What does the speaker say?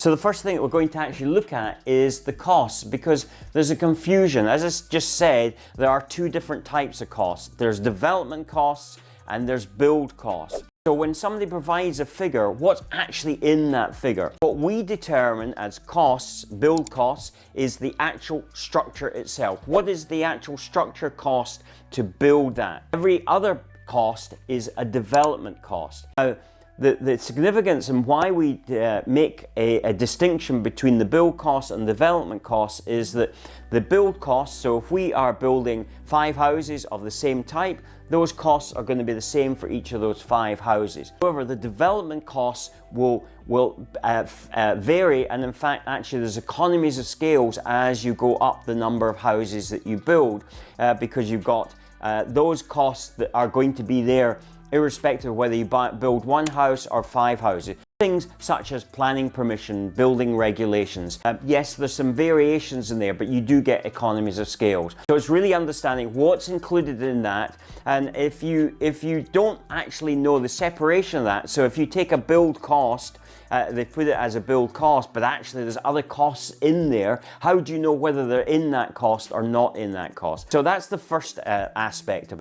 So the first thing that we're going to actually look at is the costs, because there's a confusion. As I just said, there are two different types of costs. There's development costs and there's build costs. So when somebody provides a figure, what's actually in that figure? What we determine as costs, build costs, is the actual structure itself. What is the actual structure cost to build that? Every other cost is a development cost. Now, the significance and why we make a distinction between the build costs and development costs is that the build costs, so if we are building 5 houses of the same type, those costs are going to be the same for each of those 5 houses. However, the development costs will vary, and in fact actually there's economies of scales as you go up the number of houses that you build, because you've got those costs that are going to be there irrespective of whether you build 1 house or 5 houses. Things such as planning permission, building regulations. Yes, there's some variations in there, but you do get economies of scales. So it's really understanding what's included in that, and if you don't actually know the separation of that, so if you take a build cost, they put it as a build cost, but actually there's other costs in there. How do you know whether they're in that cost or not in that cost? So that's the first aspect of it.